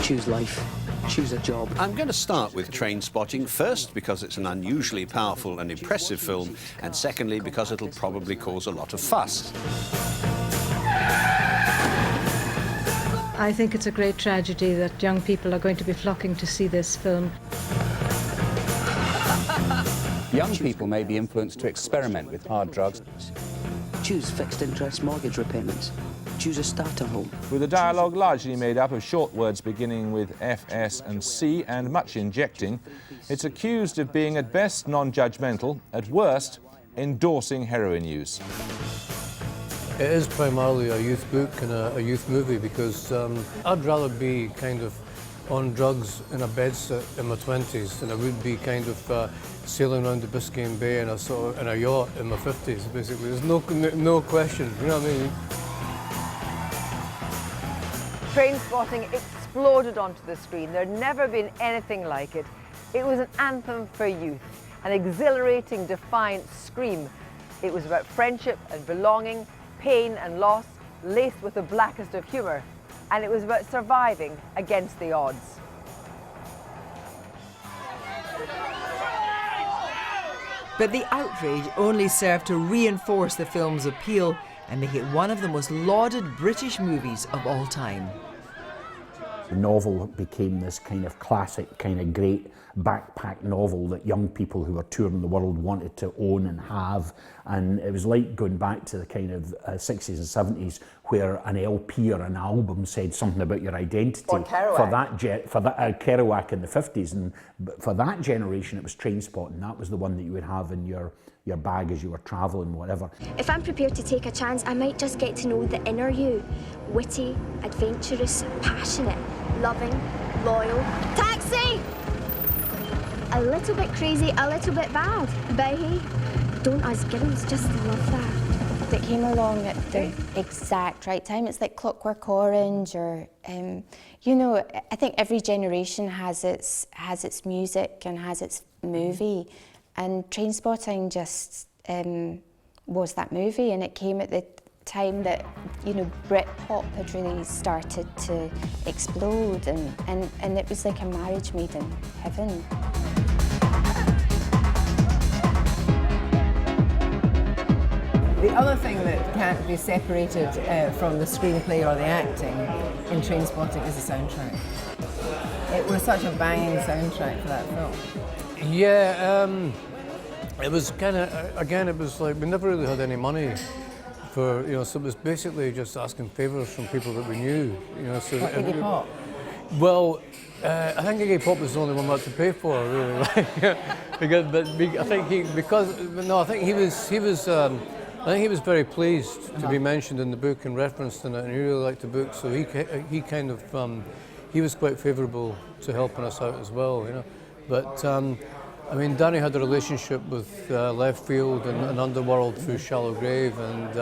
choose life, choose a job. I'm going to start with Trainspotting, first because it's an unusually powerful and impressive film, and secondly because it'll probably cause a lot of fuss. I think it's a great tragedy that young people are going to be flocking to see this film. Young people may be influenced to experiment with hard drugs. Choose fixed interest mortgage repayments. Choose a starter home. With a dialogue largely made up of short words beginning with F, S and C and much injecting, it's accused of being at best non-judgmental, at worst endorsing heroin use. It is primarily a youth book and a youth movie because I'd rather be kind of on drugs in a bedsit in my 20s than I would be kind of sailing around the Biscayne Bay in a yacht in my 50s, basically. There's no question, you know what I mean? Trainspotting exploded onto the screen. There'd never been anything like it. It was an anthem for youth, an exhilarating, defiant scream. It was about friendship and belonging, pain and loss, laced with the blackest of humour. And it was about surviving against the odds. But the outrage only served to reinforce the film's appeal and make it one of the most lauded British movies of all time. The novel became this kind of classic, kind of great backpack novel that young people who were touring the world wanted to own and have. And it was like going back to the kind of 60s and 70s where an LP or an album said something about your identity. Or Kerouac. For that Kerouac in the 50s. And for that generation, it was Trainspotting. That was the one that you would have in your bag as you were travelling, whatever. If I'm prepared to take a chance, I might just get to know the inner you. Witty, adventurous, passionate, loving, loyal. Taxi! A little bit crazy, a little bit bad. But hey, don't us girls just love that? It came along at the exact right time. It's like Clockwork Orange or, you know, I think every generation has its music and has its movie. And Trainspotting just was that movie, and it came at the time that, you know, Britpop had really started to explode, and it was like a marriage made in heaven. The other thing that can't be separated from the screenplay or the acting in Trainspotting is the soundtrack. It was such a banging soundtrack for that film. Yeah, it was kind of, again, it was like we never really had any money for, you know, so it was basically just asking favours from people that we knew, you know. So like Iggy Pop? Well, I think Iggy Pop was the only one we had to pay for, really. I think he was very pleased to be mentioned in the book and referenced in it, and he really liked the book, so he kind of, he was quite favourable to helping us out as well, you know. But I mean, Danny had a relationship with Left Field and Underworld through Shallow Grave, and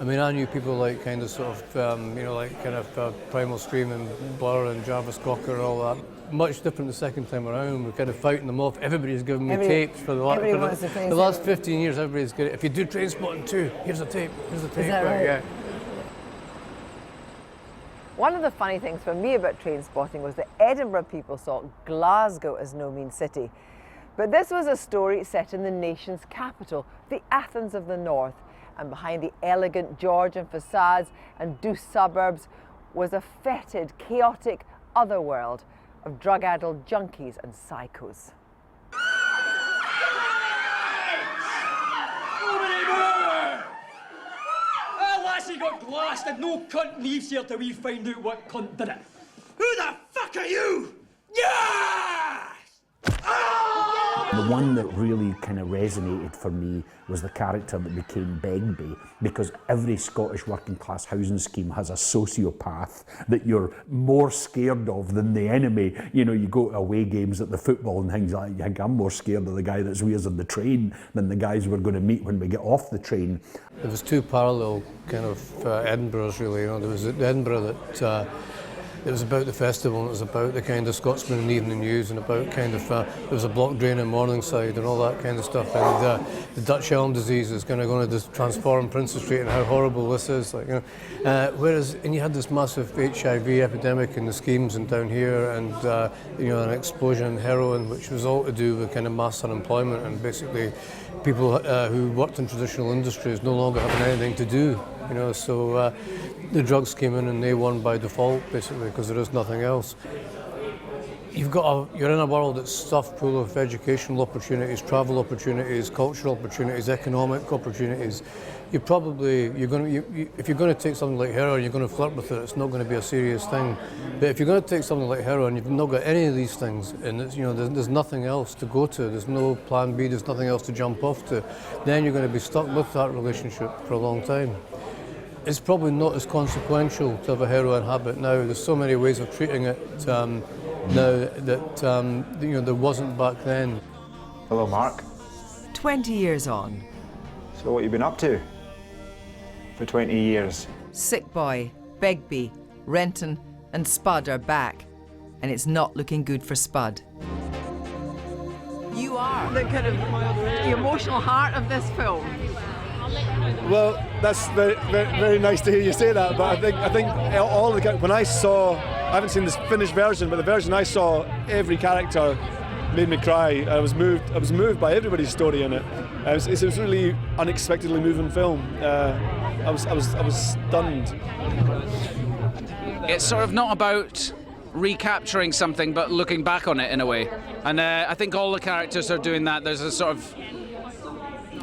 I mean, I knew people like kind of sort of, you know, like kind of Primal Scream and Blur and Jarvis Cocker and all that. Much different the second time around. We're kind of fighting them off. Everybody's giving me tapes for the last 15 years. Everybody's getting, if you do Trainspotting 2, here's a tape. Here's a tape. Is that right? Yeah. One of the funny things for me about Trainspotting was that Edinburgh people saw Glasgow as no mean city. But this was a story set in the nation's capital, the Athens of the North. And behind the elegant Georgian facades and douce suburbs was a fetid, chaotic otherworld of drug-addled junkies and psychos. Lassie got glassed and no cunt leaves here till we find out what cunt did it. Who the fuck are you? Yeah! The one that really kind of resonated for me was the character that became Begbie, because every Scottish working class housing scheme has a sociopath that you're more scared of than the enemy. You know, you go to away games at the football and things like that, you think, I'm more scared of the guy that's with us on the train than the guys we're going to meet when we get off the train. There was two parallel kind of Edinburghs, really. You know, there was Edinburgh that it was about the festival, and it was about the kind of Scotsman and Evening News, and about kind of there was a block drain in Morningside and all that kind of stuff, and the Dutch elm disease is going to just transform Princes Street, and how horrible this is, like, you know. Whereas, and you had this massive HIV epidemic in the schemes and down here, and you know, an explosion in heroin, which was all to do with kind of mass unemployment, and basically people who worked in traditional industries no longer having anything to do, you know. So the drugs came in and they won by default, basically, because there is nothing else. You're in a world that's stuffed full of educational opportunities, travel opportunities, cultural opportunities, economic opportunities. If you're going to take something like heroin, you're going to flirt with it, it's not going to be a serious thing. But if you're going to take something like heroin, you've not got any of these things, and it's, you know, there's nothing else to go to, there's no plan B, there's nothing else to jump off to, then you're going to be stuck with that relationship for a long time. It's probably not as consequential to have a heroin habit now. There's so many ways of treating it now that you know, there wasn't back then. Hello, Mark. 20 years on. So what have you been up to for 20 years? Sick Boy, Begbie, Renton and Spud are back, and it's not looking good for Spud. You are the kind of the emotional heart of this film. Well, that's very, very, very nice to hear you say that. But I think all the when I haven't seen this finished version, but the version I saw, every character made me cry. I was moved by everybody's story in it. It was really unexpectedly moving film. I was stunned. It's sort of not about recapturing something, but looking back on it in a way. And I think all the characters are doing that. There's a sort of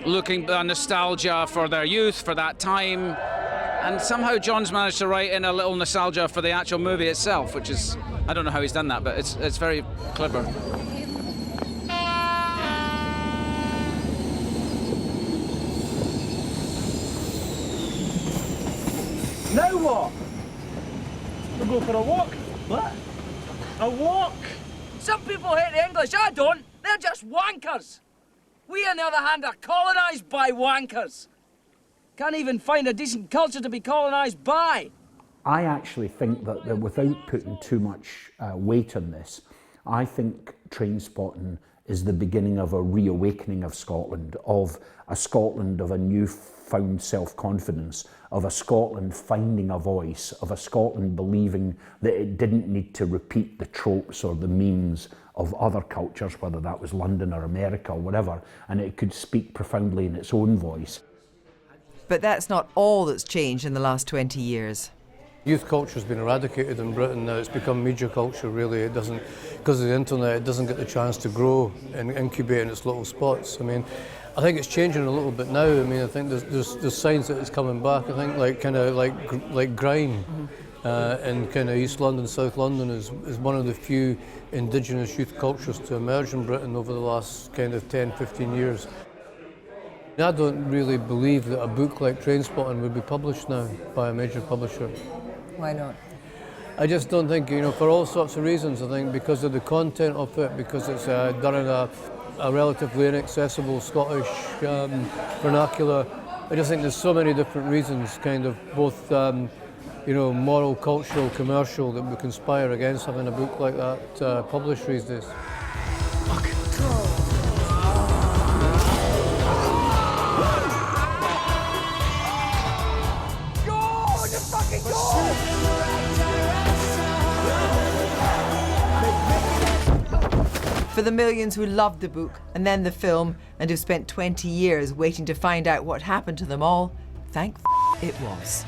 looking at nostalgia for their youth, for that time. And somehow John's managed to write in a little nostalgia for the actual movie itself, which is, I don't know how he's done that, but it's very clever. Now what? We'll go for a walk. What? A walk? Some people hate the English, I don't. They're just wankers. We, on the other hand, are colonised by wankers. Can't even find a decent culture to be colonised by. I actually think that without putting too much weight on this, I think Trainspotting is the beginning of a reawakening of Scotland, of a Scotland of a newfound self-confidence, of a Scotland finding a voice, of a Scotland believing that it didn't need to repeat the tropes or the memes of other cultures, whether that was London or America or whatever, and it could speak profoundly in its own voice. But that's not all that's changed in the last 20 years. Youth culture's been eradicated in Britain now. It's become media culture, really. It doesn't, because of the internet, it doesn't get the chance to grow and incubate in its little spots. I mean, I think it's changing a little bit now. I mean, I think there's signs that it's coming back. I think like grime in kind of East London, South London is one of the few indigenous youth cultures to emerge in Britain over the last kind of 10, 15 years. I don't really believe that a book like Trainspotting would be published now by a major publisher. Why not? I just don't think, you know, for all sorts of reasons. I think because of the content of it, because it's done in a relatively inaccessible Scottish vernacular. I just think there's so many different reasons, kind of both, you know, moral, cultural, commercial, that would conspire against having a book like that published these days. For the millions who loved the book and then the film and who spent 20 years waiting to find out what happened to them all, thank it was.